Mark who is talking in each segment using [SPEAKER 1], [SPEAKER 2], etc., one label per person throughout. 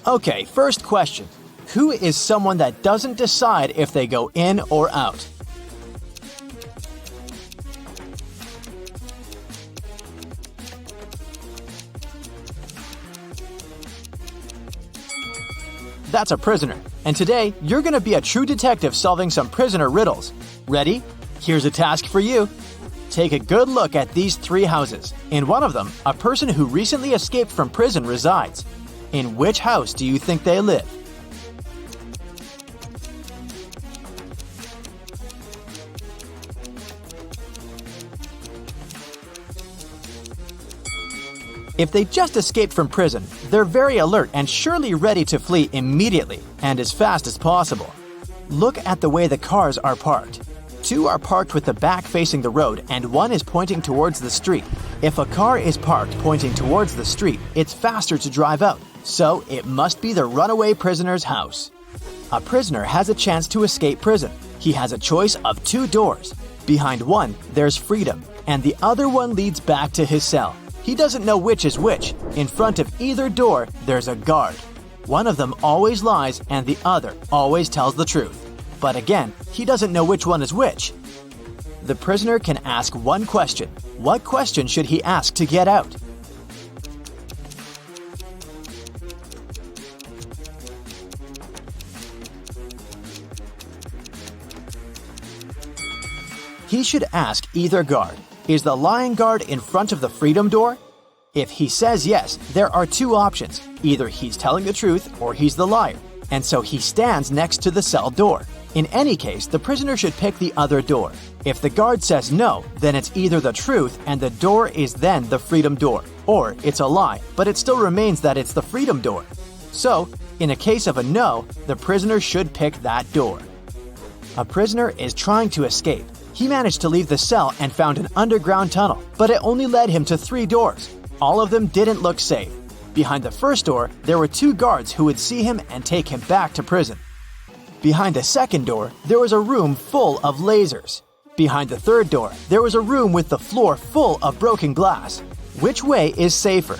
[SPEAKER 1] Okay, first question. Who is someone that doesn't decide if they go in or out? That's a prisoner. And today, you're going to be a true detective solving some prisoner riddles. Ready? Here's a task for you. Take a good look at these 3 houses. In one of them, a person who recently escaped from prison resides. In which house do you think they live? If they just escaped from prison, they're very alert and surely ready to flee immediately and as fast as possible. Look at the way the cars are parked. 2 are parked with the back facing the road and 1 is pointing towards the street. If a car is parked pointing towards the street, it's faster to drive out, so it must be the runaway prisoner's house. A prisoner has a chance to escape prison. He has a choice of 2 doors. Behind one, there's freedom, and the other one leads back to his cell. He doesn't know which is which. In front of either door, there's a guard. One of them always lies and the other always tells the truth. But again, he doesn't know which one is which. The prisoner can ask one question. What question should he ask to get out? He should ask either guard. Is the lying guard in front of the freedom door? If he says yes, there are 2 options. Either he's telling the truth or he's the liar, and so he stands next to the cell door. In any case, the prisoner should pick the other door. If the guard says no, then it's either the truth and the door is then the freedom door, or it's a lie, but it still remains that it's the freedom door. So, in a case of a no, the prisoner should pick that door. A prisoner is trying to escape. He managed to leave the cell and found an underground tunnel, but it only led him to 3 doors. All of them didn't look safe. Behind the first door, there were 2 guards who would see him and take him back to prison. Behind the second door, there was a room full of lasers. Behind the third door, there was a room with the floor full of broken glass. Which way is safer?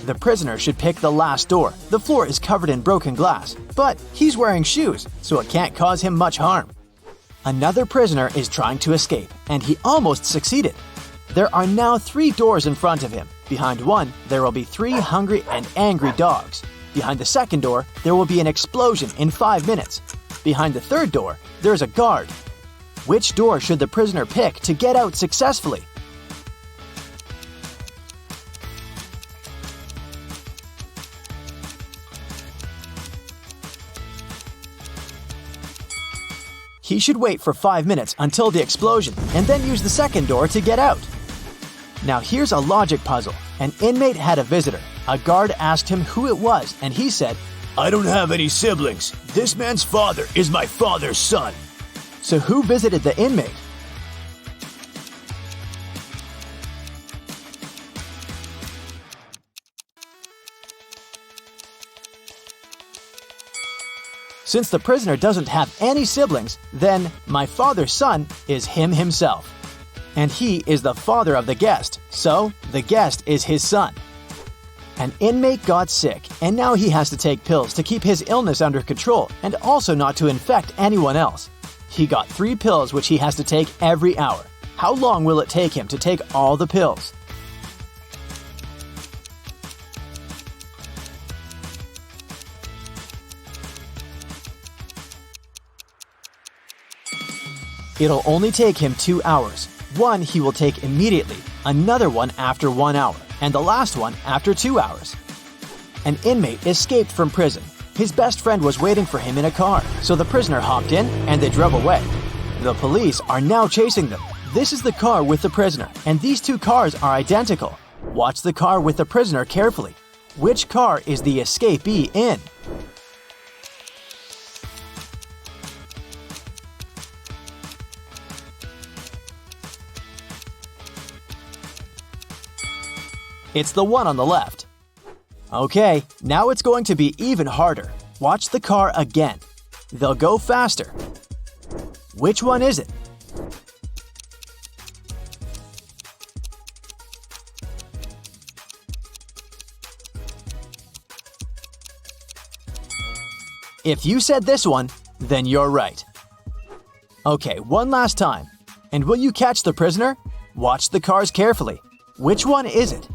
[SPEAKER 1] The prisoner should pick the last door. The floor is covered in broken glass, but he's wearing shoes, so it can't cause him much harm. Another prisoner is trying to escape, and he almost succeeded. There are now 3 doors in front of him. Behind one, there will be 3 hungry and angry dogs. Behind the second door, there will be an explosion in 5 minutes. Behind the third door, there's a guard. Which door should the prisoner pick to get out successfully? He should wait for 5 minutes until the explosion and then use the second door to get out. Now here's a logic puzzle. An inmate had a visitor. A guard asked him who it was and he said,
[SPEAKER 2] "I don't have any siblings. This man's father is my father's son."
[SPEAKER 1] So who visited the inmate? Since the prisoner doesn't have any siblings, then my father's son is him himself. And he is the father of the guest, so the guest is his son. An inmate got sick, and now he has to take pills to keep his illness under control and also not to infect anyone else. He got 3 pills which he has to take every hour. How long will it take him to take all the pills? It'll only take him 2 hours. One he will take immediately, another one after 1 hour, and the last one after 2 hours. An inmate escaped from prison. His best friend was waiting for him in a car, so the prisoner hopped in and they drove away. The police are now chasing them. This is the car with the prisoner, and these 2 cars are identical. Watch the car with the prisoner carefully. Which car is the escapee in? It's the one on the left. Okay, now it's going to be even harder. Watch the car again. They'll go faster. Which one is it? If you said this one, then you're right. Okay, one last time. And will you catch the prisoner? Watch the cars carefully. Which one is it?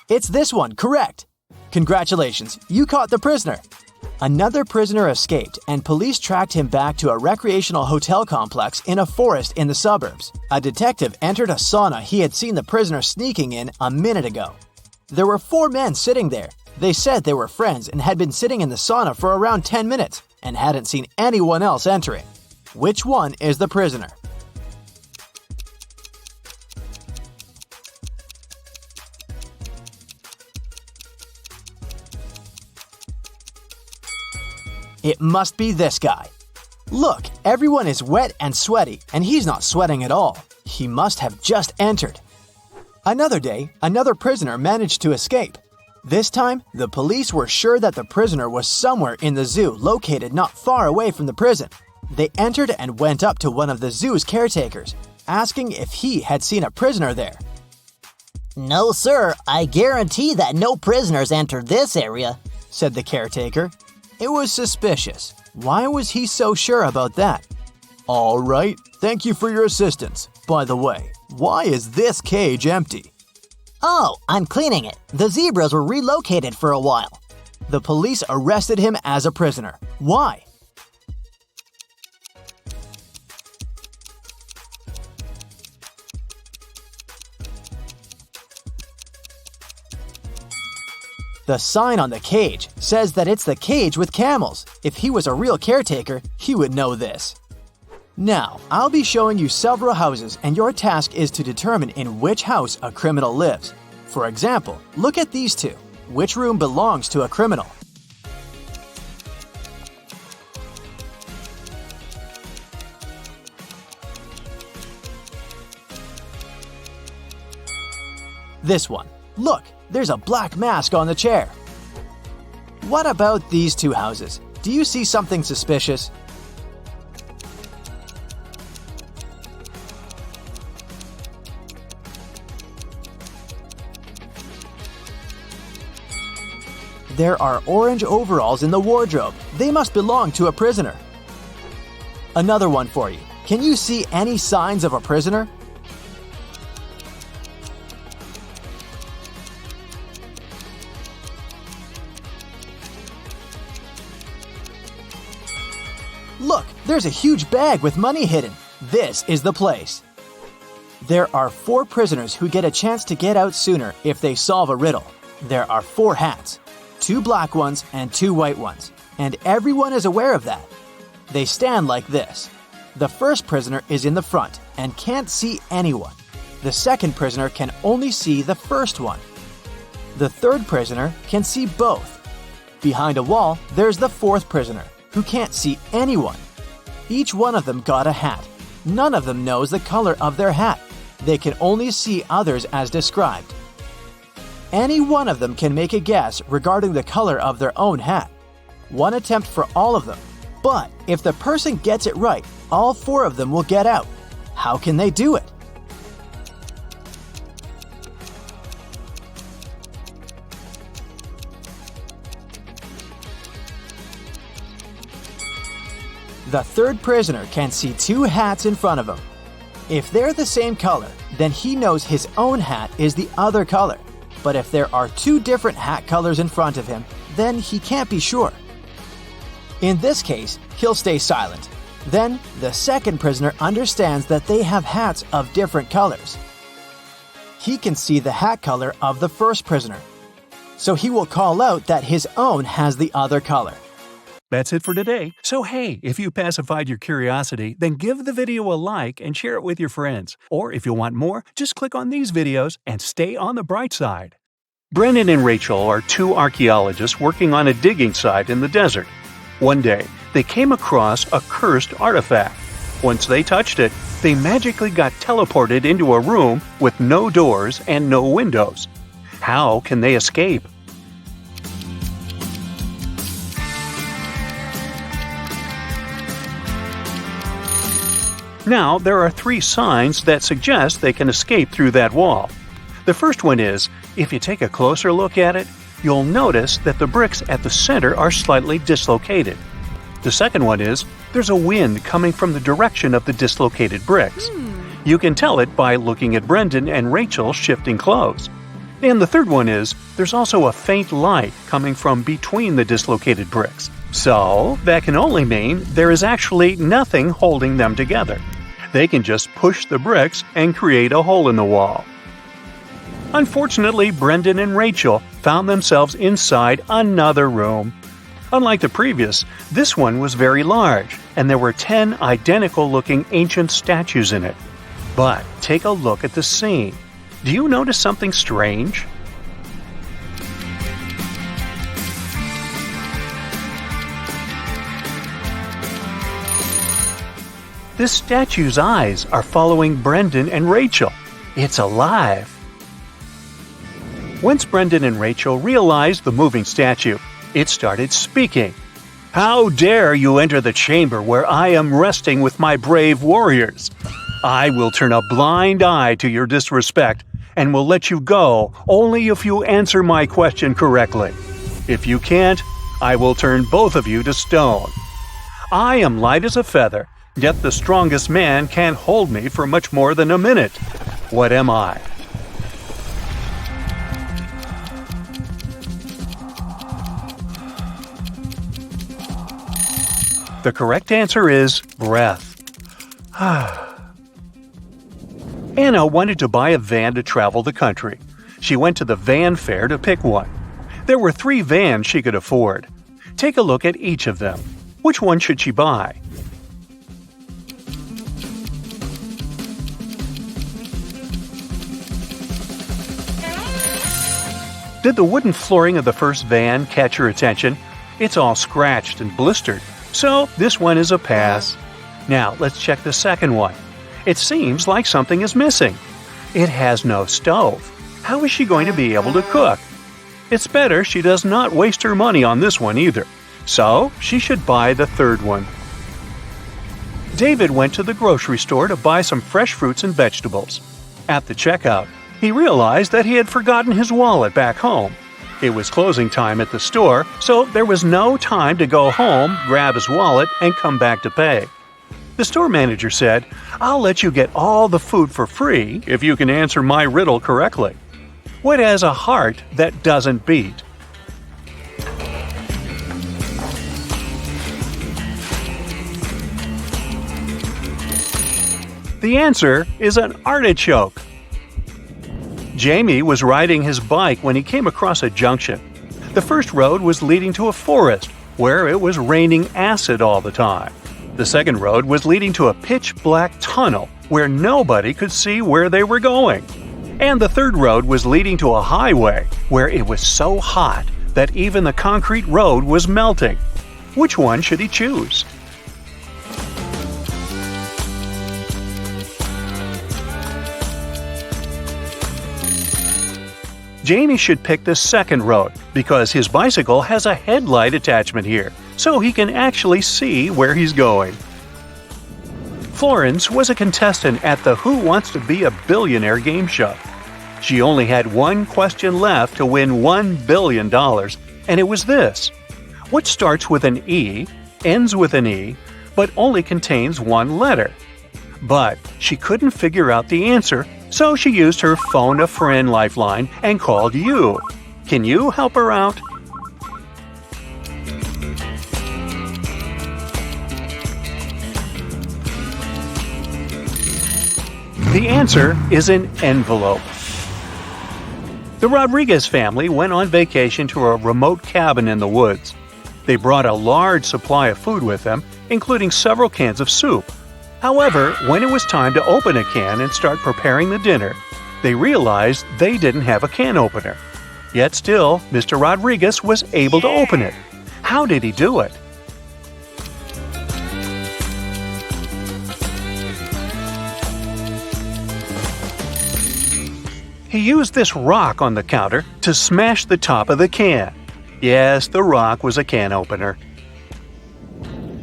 [SPEAKER 1] It's this one, correct! Congratulations, you caught the prisoner! Another prisoner escaped, and police tracked him back to a recreational hotel complex in a forest in the suburbs. A detective entered a sauna he had seen the prisoner sneaking in a minute ago. There were 4 men sitting there. They said they were friends and had been sitting in the sauna for around 10 minutes and hadn't seen anyone else entering. Which one is the prisoner? It must be this guy. Look, everyone is wet and sweaty, and he's not sweating at all. He must have just entered. Another day, another prisoner managed to escape. This time, the police were sure that the prisoner was somewhere in the zoo located not far away from the prison. They entered and went up to one of the zoo's caretakers, asking if he had seen a prisoner there.
[SPEAKER 3] "No, sir, I guarantee that no prisoners entered this area,"
[SPEAKER 1] said the caretaker. It was suspicious. Why was he so sure about that? All right, thank you for your assistance. By the way, why is this cage empty?
[SPEAKER 3] "Oh, I'm cleaning it. The zebras were relocated for a while."
[SPEAKER 1] The police arrested him as a prisoner. Why? The sign on the cage says that it's the cage with camels. If he was a real caretaker, he would know this. Now, I'll be showing you several houses, and your task is to determine in which house a criminal lives. For example, look at these two. Which room belongs to a criminal? This one. Look, there's a black mask on the chair. What about these two houses? Do you see something suspicious? There are orange overalls in the wardrobe. They must belong to a prisoner. Another one for you. Can you see any signs of a prisoner? Look, there's a huge bag with money hidden. This is the place. There are 4 prisoners who get a chance to get out sooner if they solve a riddle. There are 4 hats, 2 black ones and 2 white ones, and everyone is aware of that. They stand like this. The first prisoner is in the front and can't see anyone. The second prisoner can only see the first one. The third prisoner can see both. Behind a wall, there's the fourth prisoner, who can't see anyone. Each one of them got a hat. None of them knows the color of their hat. They can only see others as described. Any one of them can make a guess regarding the color of their own hat. One attempt for all of them. But if the person gets it right, all 4 of them will get out. How can they do it? The third prisoner can see 2 hats in front of him. If they're the same color, then he knows his own hat is the other color. But if there are 2 different hat colors in front of him, then he can't be sure. In this case, he'll stay silent. Then, the second prisoner understands that they have hats of different colors. He can see the hat color of the first prisoner, so he will call out that his own has the other color.
[SPEAKER 4] That's it for today. So hey, if you pacified your curiosity, then give the video a like and share it with your friends. Or if you want more, just click on these videos and stay on the bright side. Brennan and Rachel are 2 archaeologists working on a digging site in the desert. One day, they came across a cursed artifact. Once they touched it, they magically got teleported into a room with no doors and no windows. How can they escape? Now, there are 3 signs that suggest they can escape through that wall. The first one is, if you take a closer look at it, you'll notice that the bricks at the center are slightly dislocated. The second one is, there's a wind coming from the direction of the dislocated bricks. You can tell it by looking at Brendan and Rachel shifting clothes. And the third one is, there's also a faint light coming from between the dislocated bricks. So, that can only mean there is actually nothing holding them together. They can just push the bricks and create a hole in the wall. Unfortunately, Brendan and Rachel found themselves inside another room. Unlike the previous, this one was very large, and there were 10 identical-looking ancient statues in it. But take a look at the scene. Do you notice something strange? This statue's eyes are following Brendan and Rachel. It's alive. Once Brendan and Rachel realized the moving statue, it started speaking. "How dare you enter the chamber where I am resting with my brave warriors? I will turn a blind eye to your disrespect and will let you go only if you answer my question correctly. If you can't, I will turn both of you to stone. I am light as a feather, yet the strongest man can't hold me for much more than a minute. What am I?" The correct answer is breath. Anna wanted to buy a van to travel the country. She went to the van fair to pick one. There were 3 vans she could afford. Take a look at each of them. Which one should she buy? Did the wooden flooring of the first van catch your attention? It's all scratched and blistered, so this one is a pass. Now let's check the second one. It seems like something is missing. It has no stove. How is she going to be able to cook? It's better she does not waste her money on this one either, so she should buy the third one. David went to the grocery store to buy some fresh fruits and vegetables. At the checkout, he realized that he had forgotten his wallet back home. It was closing time at the store, so there was no time to go home, grab his wallet, and come back to pay. The store manager said, "I'll let you get all the food for free if you can answer my riddle correctly. What has a heart that doesn't beat?" The answer is an artichoke. Jamie was riding his bike when he came across a junction. The first road was leading to a forest where it was raining acid all the time. The second road was leading to a pitch-black tunnel where nobody could see where they were going. And the third road was leading to a highway where it was so hot that even the concrete road was melting. Which one should he choose? Jamie should pick the second road because his bicycle has a headlight attachment here, so he can actually see where he's going. Florence was a contestant at the Who Wants to Be a Billionaire game show. She only had one question left to win $1 billion, and it was this. What starts with an E, ends with an E, but only contains one letter? But she couldn't figure out the answer, so she used her phone-a-friend lifeline and called you. Can you help her out? The answer is an envelope. The Rodriguez family went on vacation to a remote cabin in the woods. They brought a large supply of food with them, including several cans of soup. However, when it was time to open a can and start preparing the dinner, they realized they didn't have a can opener. Yet still, Mr. Rodriguez was able to open it. How did he do it? He used this rock on the counter to smash the top of the can. Yes, the rock was a can opener.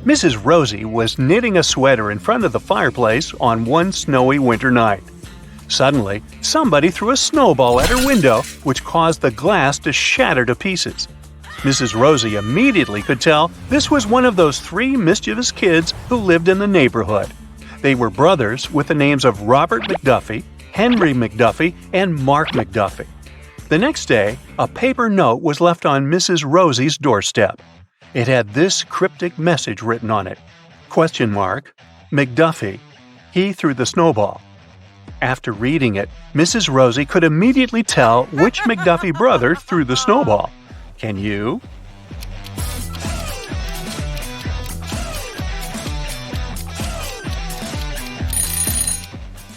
[SPEAKER 4] Mrs. Rosie was knitting a sweater in front of the fireplace on one snowy winter night. Suddenly, somebody threw a snowball at her window, which caused the glass to shatter to pieces. Mrs. Rosie immediately could tell this was one of those 3 mischievous kids who lived in the neighborhood. They were brothers with the names of Robert McDuffie, Henry McDuffie, and Mark McDuffie. The next day, a paper note was left on Mrs. Rosie's doorstep. It had this cryptic message written on it. ? McDuffie. He threw the snowball. After reading it, Mrs. Rosie could immediately tell which McDuffie brother threw the snowball. Can you?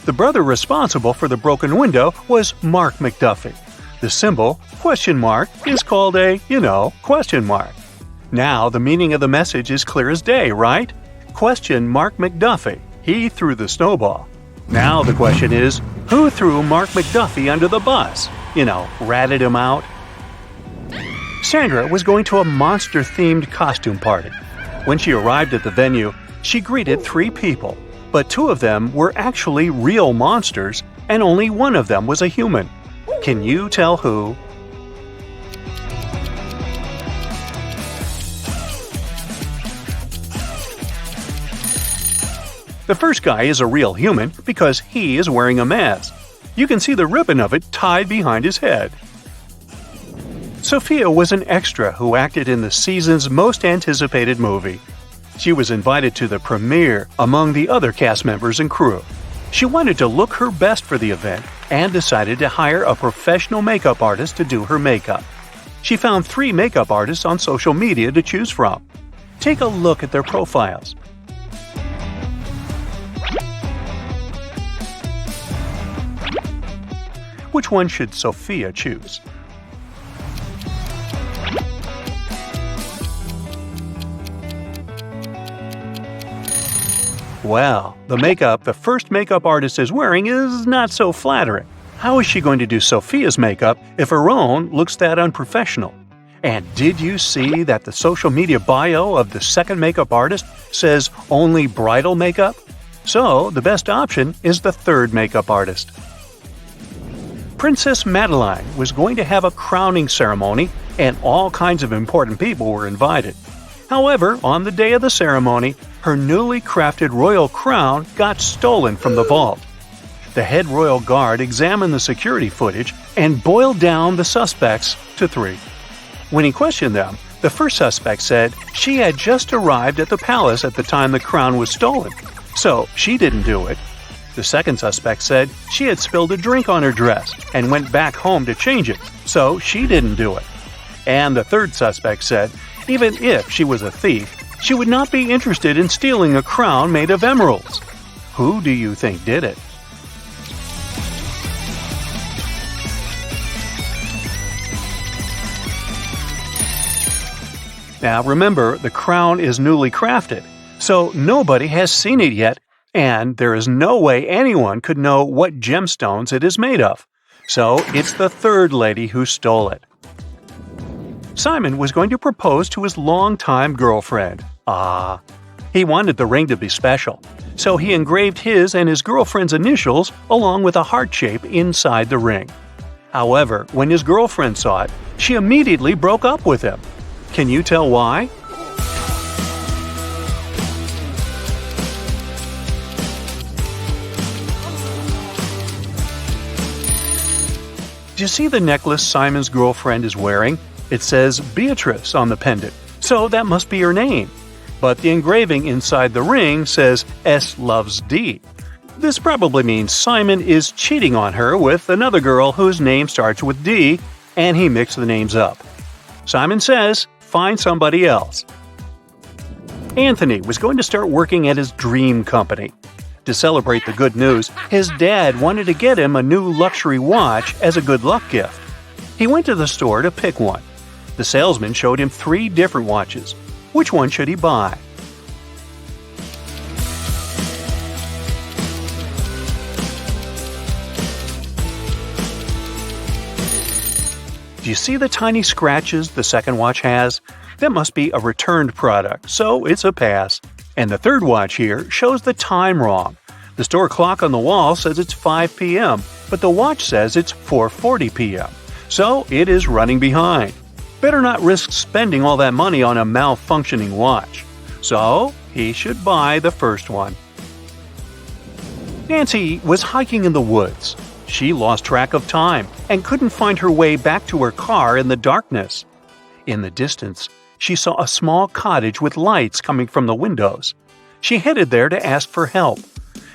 [SPEAKER 4] The brother responsible for the broken window was Mark McDuffie. The symbol, ? is called a, question mark. Now the meaning of the message is clear as day, right? ? Mark McDuffie. He threw the snowball. Now the question is, who threw Mark McDuffie under the bus? Ratted him out? Sandra was going to a monster-themed costume party. When she arrived at the venue, she greeted 3 people, but 2 of them were actually real monsters, and only one of them was a human. Can you tell who? The first guy is a real human because he is wearing a mask. You can see the ribbon of it tied behind his head. Sophia was an extra who acted in the season's most anticipated movie. She was invited to the premiere among the other cast members and crew. She wanted to look her best for the event and decided to hire a professional makeup artist to do her makeup. She found 3 makeup artists on social media to choose from. Take a look at their profiles. Which one should Sophia choose? Well, the makeup the first makeup artist is wearing is not so flattering. How is she going to do Sophia's makeup if her own looks that unprofessional? And did you see that the social media bio of the second makeup artist says only bridal makeup? So, the best option is the third makeup artist. Princess Madeline was going to have a crowning ceremony, and all kinds of important people were invited. However, on the day of the ceremony, her newly crafted royal crown got stolen from the vault. The head royal guard examined the security footage and boiled down the suspects to 3. When he questioned them, the first suspect said she had just arrived at the palace at the time the crown was stolen, so she didn't do it. The second suspect said she had spilled a drink on her dress and went back home to change it, so she didn't do it. And the third suspect said even if she was a thief, she would not be interested in stealing a crown made of emeralds. Who do you think did it? Now remember, the crown is newly crafted, so nobody has seen it yet, and there is no way anyone could know what gemstones it is made of. So it's the third lady who stole it. Simon was going to propose to his longtime girlfriend. He wanted the ring to be special, so he engraved his and his girlfriend's initials along with a heart shape inside the ring. However, when his girlfriend saw it, she immediately broke up with him. Can you tell why? Do you see the necklace Simon's girlfriend is wearing? It says Beatrice on the pendant, so that must be her name. But the engraving inside the ring says S loves D. This probably means Simon is cheating on her with another girl whose name starts with D, and he mixed the names up. Simon says, find somebody else. Anthony was going to start working at his dream company. To celebrate the good news, his dad wanted to get him a new luxury watch as a good luck gift. He went to the store to pick one. The salesman showed him 3 different watches. Which one should he buy? Do you see the tiny scratches the second watch has? That must be a returned product, so it's a pass. And the third watch here shows the time wrong. The store clock on the wall says it's 5 p.m., but the watch says it's 4:40 p.m., so it is running behind. Better not risk spending all that money on a malfunctioning watch. So, he should buy the first one. Nancy was hiking in the woods. She lost track of time and couldn't find her way back to her car in the darkness. In the distance, she saw a small cottage with lights coming from the windows. She headed there to ask for help.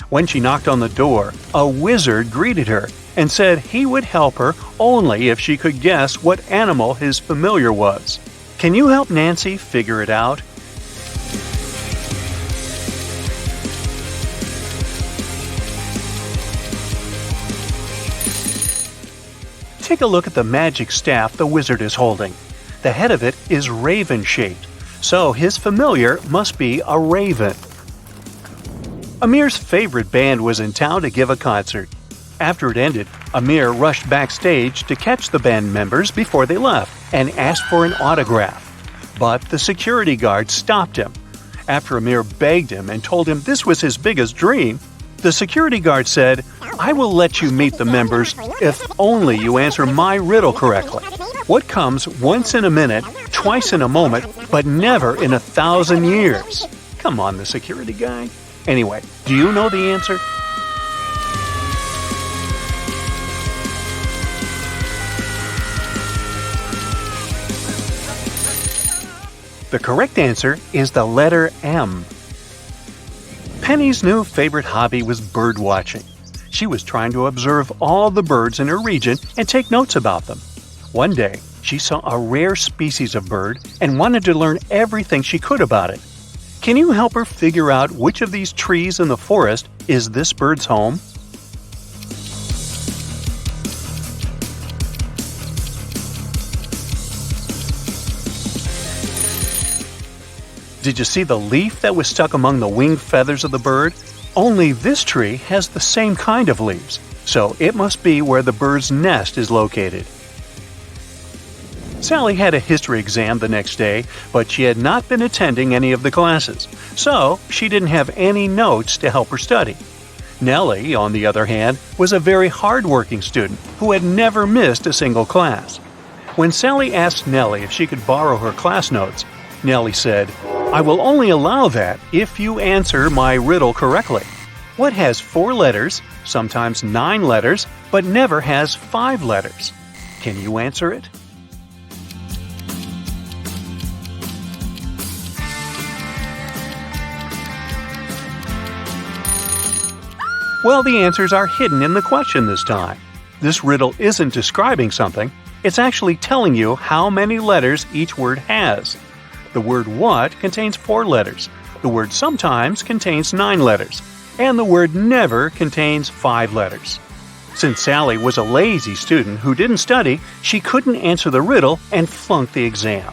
[SPEAKER 4] When she knocked on the door, a wizard greeted her and said he would help her only if she could guess what animal his familiar was. Can you help Nancy figure it out? Take a look at the magic staff the wizard is holding. The head of it is raven-shaped, so his familiar must be a raven. Amir's favorite band was in town to give a concert. After it ended, Amir rushed backstage to catch the band members before they left and asked for an autograph. But the security guard stopped him. After Amir begged him and told him this was his biggest dream, the security guard said, "I will let you meet the members if only you answer my riddle correctly. What comes once in a minute, twice in a moment, but never in 1,000 years?" Come on, the security guy. Anyway, do you know the answer? The correct answer is the letter M. Penny's new favorite hobby was bird watching. She was trying to observe all the birds in her region and take notes about them. One day, she saw a rare species of bird and wanted to learn everything she could about it. Can you help her figure out which of these trees in the forest is this bird's home? Did you see the leaf that was stuck among the wing feathers of the bird? Only this tree has the same kind of leaves, so it must be where the bird's nest is located. Sally had a history exam the next day, but she had not been attending any of the classes, so she didn't have any notes to help her study. Nellie, on the other hand, was a very hard-working student who had never missed a single class. When Sally asked Nellie if she could borrow her class notes, Nellie said, "I will only allow that if you answer my riddle correctly. What has 4 letters, sometimes 9 letters, but never has 5 letters? Can you answer it?" Well, the answers are hidden in the question this time. This riddle isn't describing something, it's actually telling you how many letters each word has. The word what contains 4 letters, the word sometimes contains 9 letters, and the word never contains 5 letters. Since Sally was a lazy student who didn't study, she couldn't answer the riddle and flunked the exam.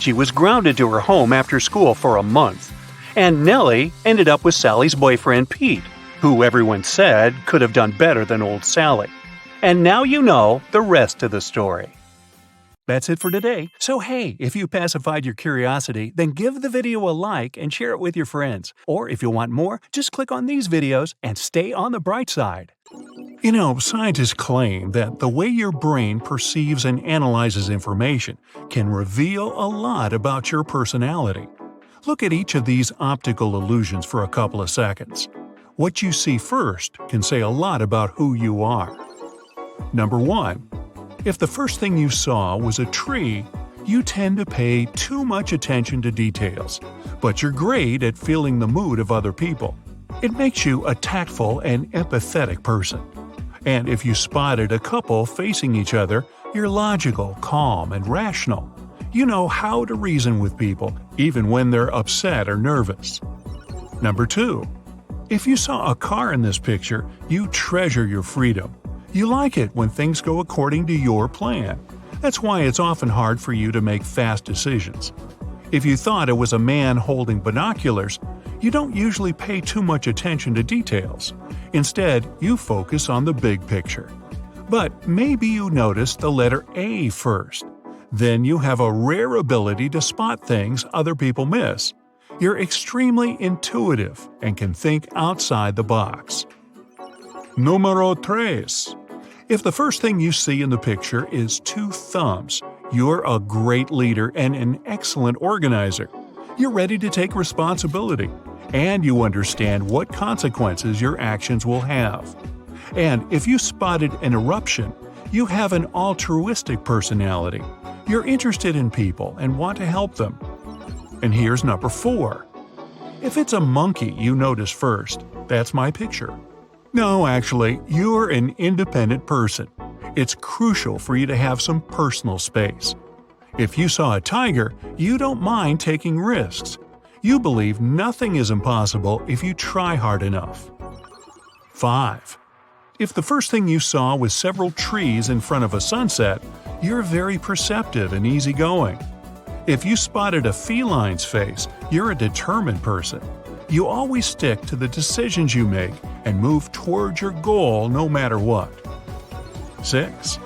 [SPEAKER 4] She was grounded to her home after school for a month. And Nellie ended up with Sally's boyfriend Pete, who everyone said could have done better than old Sally. And now you know the rest of the story. That's it for today. So hey, if you pacified your curiosity, then give the video a like and share it with your friends. Or if you want more, just click on these videos and stay on the bright side. You know, scientists claim that the way your brain perceives and analyzes information can reveal a lot about your personality. Look at each of these optical illusions for a couple of seconds. What you see first can say a lot about who you are. Number 1. If the first thing you saw was a tree, you tend to pay too much attention to details, but you're great at feeling the mood of other people. It makes you a tactful and empathetic person. And if you spotted a couple facing each other, you're logical, calm, and rational. You know how to reason with people, even when they're upset or nervous. Number 2. If you saw a car in this picture, you treasure your freedom. You like it when things go according to your plan. That's why it's often hard for you to make fast decisions. If you thought it was a man holding binoculars, you don't usually pay too much attention to details. Instead, you focus on the big picture. But maybe you noticed the letter A first. Then you have a rare ability to spot things other people miss. You're extremely intuitive and can think outside the box. Número 3. If the first thing you see in the picture is 2 thumbs, you're a great leader and an excellent organizer. You're ready to take responsibility, and you understand what consequences your actions will have. And if you spotted an eruption, you have an altruistic personality. You're interested in people and want to help them. And here's number 4. If it's a monkey you notice first, that's my picture. No, actually, you're an independent person. It's crucial for you to have some personal space. If you saw a tiger, you don't mind taking risks. You believe nothing is impossible if you try hard enough. 5. If the first thing you saw was several trees in front of a sunset, you're very perceptive and easygoing. If you spotted a feline's face, you're a determined person. You always stick to the decisions you make and move towards your goal no matter what. 6.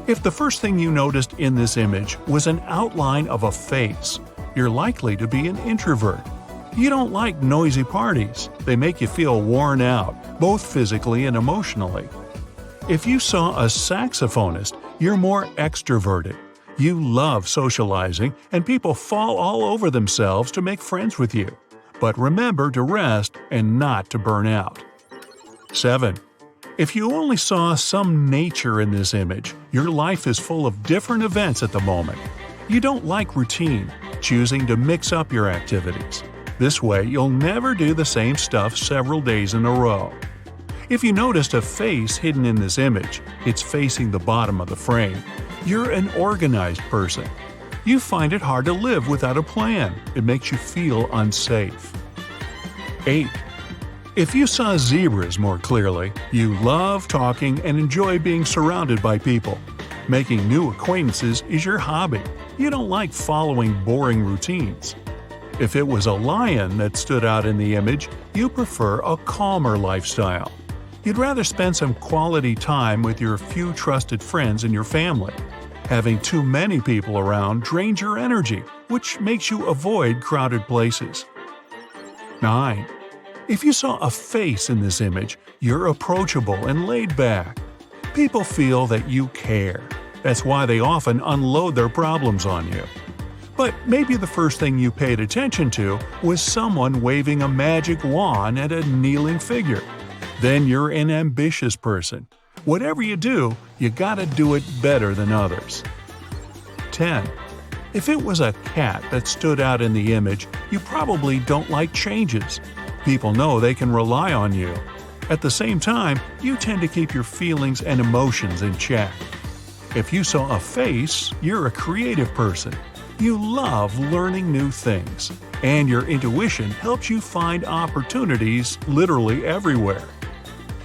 [SPEAKER 4] If the first thing you noticed in this image was an outline of a face, you're likely to be an introvert. You don't like noisy parties. They make you feel worn out, both physically and emotionally. If you saw a saxophonist, you're more extroverted. You love socializing, and people fall all over themselves to make friends with you. But remember to rest and not to burn out. 7. If you only saw some nature in this image, your life is full of different events at the moment. You don't like routine, choosing to mix up your activities. This way, you'll never do the same stuff several days in a row. If you noticed a face hidden in this image, it's facing the bottom of the frame. You're an organized person. You find it hard to live without a plan. It makes you feel unsafe. 8. If you saw zebras more clearly, you love talking and enjoy being surrounded by people. Making new acquaintances is your hobby. You don't like following boring routines. If it was a lion that stood out in the image, you prefer a calmer lifestyle. You'd rather spend some quality time with your few trusted friends and your family. Having too many people around drains your energy, which makes you avoid crowded places. 9. If you saw a face in this image, you're approachable and laid back. People feel that you care. That's why they often unload their problems on you. But maybe the first thing you paid attention to was someone waving a magic wand at a kneeling figure. Then you're an ambitious person. Whatever you do, you gotta do it better than others. 10. If it was a cat that stood out in the image, you probably don't like changes. People know they can rely on you. At the same time, you tend to keep your feelings and emotions in check. If you saw a face, you're a creative person. You love learning new things, and your intuition helps you find opportunities literally everywhere.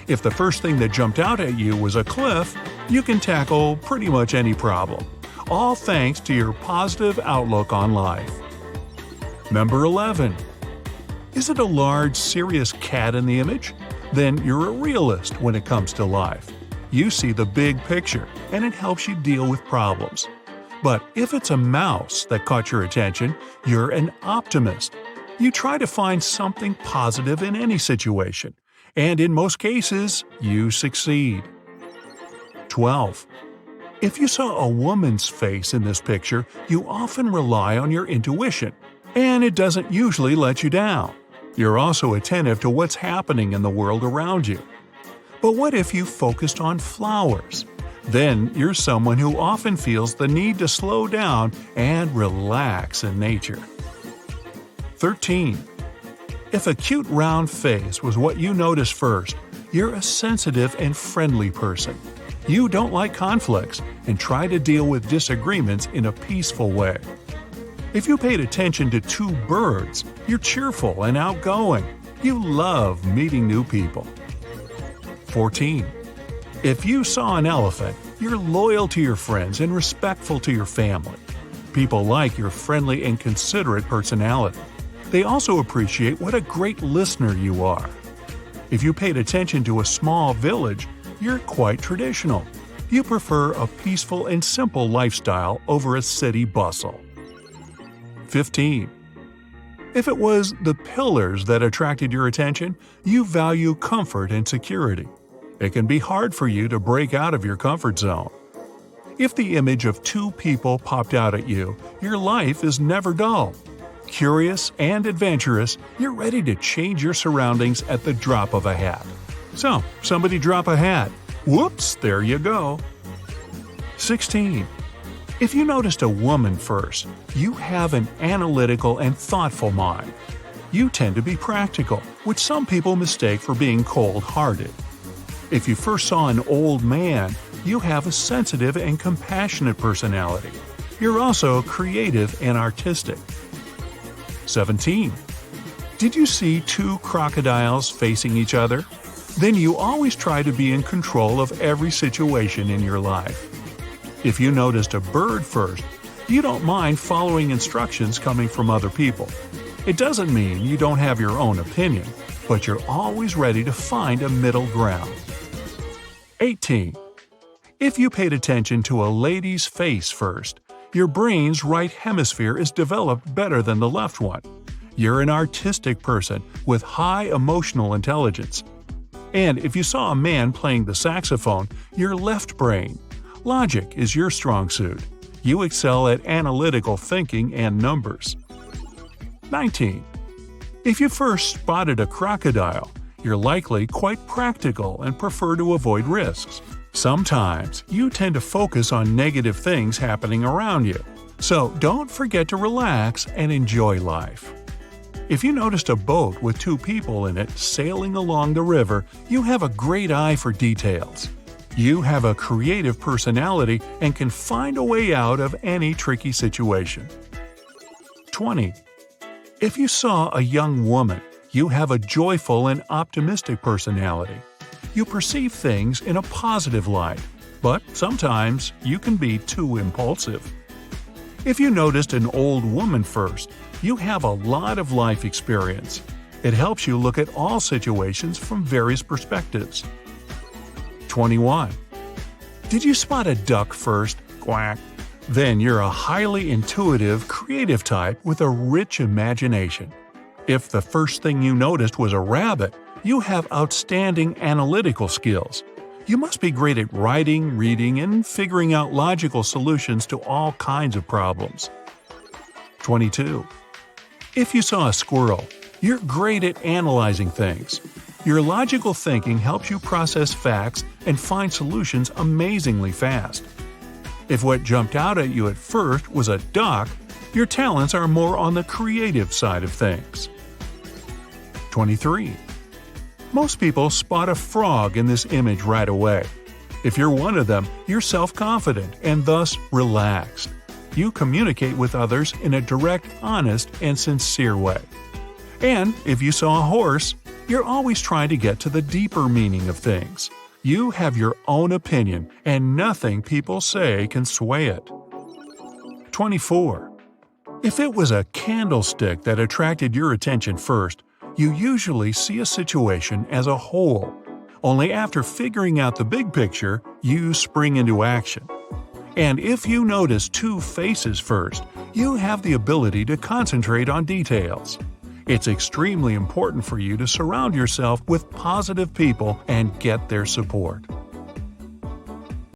[SPEAKER 4] If the first thing that jumped out at you was a cliff, you can tackle pretty much any problem, all thanks to your positive outlook on life. Number 11. Is it a large, serious cat in the image? Then you're a realist when it comes to life. You see the big picture, and it helps you deal with problems. But if it's a mouse that caught your attention, you're an optimist. You try to find something positive in any situation, and in most cases, you succeed. 12. If you saw a woman's face in this picture, you often rely on your intuition, and it doesn't usually let you down. You're also attentive to what's happening in the world around you. But what if you focused on flowers? Then you're someone who often feels the need to slow down and relax in nature. 13. If a cute round face was what you noticed first, you're a sensitive and friendly person. You don't like conflicts and try to deal with disagreements in a peaceful way. If you paid attention to 2 birds, you're cheerful and outgoing. You love meeting new people. 14. If you saw an elephant, you're loyal to your friends and respectful to your family. People like your friendly and considerate personality. They also appreciate what a great listener you are. If you paid attention to a small village, you're quite traditional. You prefer a peaceful and simple lifestyle over a city bustle. 15. If it was the pillars that attracted your attention, you value comfort and security. It can be hard for you to break out of your comfort zone. If the image of two people popped out at you, your life is never dull. Curious and adventurous, you're ready to change your surroundings at the drop of a hat. So, somebody drop a hat. Whoops, there you go. 16. If you noticed a woman first, you have an analytical and thoughtful mind. You tend to be practical, which some people mistake for being cold-hearted. If you first saw an old man, you have a sensitive and compassionate personality. You're also creative and artistic. 17. Did you see two crocodiles facing each other? Then you always try to be in control of every situation in your life. If you noticed a bird first, you don't mind following instructions coming from other people. It doesn't mean you don't have your own opinion, but you're always ready to find a middle ground. 18. If you paid attention to a lady's face first, your brain's right hemisphere is developed better than the left one. You're an artistic person with high emotional intelligence. And if you saw a man playing the saxophone, your left brain. Logic is your strong suit. You excel at analytical thinking and numbers. 19. If you first spotted a crocodile, you're likely quite practical and prefer to avoid risks. Sometimes you tend to focus on negative things happening around you, so don't forget to relax and enjoy life. If you noticed a boat with two people in it sailing along the river, you have a great eye for details. You have a creative personality and can find a way out of any tricky situation. 20. If you saw a young woman, you have a joyful and optimistic personality. You perceive things in a positive light, but sometimes you can be too impulsive. If you noticed an old woman first, you have a lot of life experience. It helps you look at all situations from various perspectives. 21. Did you spot a duck first? Quack. Then you're a highly intuitive, creative type with a rich imagination. If the first thing you noticed was a rabbit, you have outstanding analytical skills. You must be great at writing, reading, and figuring out logical solutions to all kinds of problems. 22. If you saw a squirrel, you're great at analyzing things. Your logical thinking helps you process facts and find solutions amazingly fast. If what jumped out at you at first was a duck, your talents are more on the creative side of things. 23. Most people spot a frog in this image right away. If you're one of them, you're self-confident and thus relaxed. You communicate with others in a direct, honest, and sincere way. And if you saw a horse, you're always trying to get to the deeper meaning of things. You have your own opinion, and nothing people say can sway it. 24. If it was a candlestick that attracted your attention first, you usually see a situation as a whole. Only after figuring out the big picture, you spring into action. And if you notice two faces first, you have the ability to concentrate on details. It's extremely important for you to surround yourself with positive people and get their support.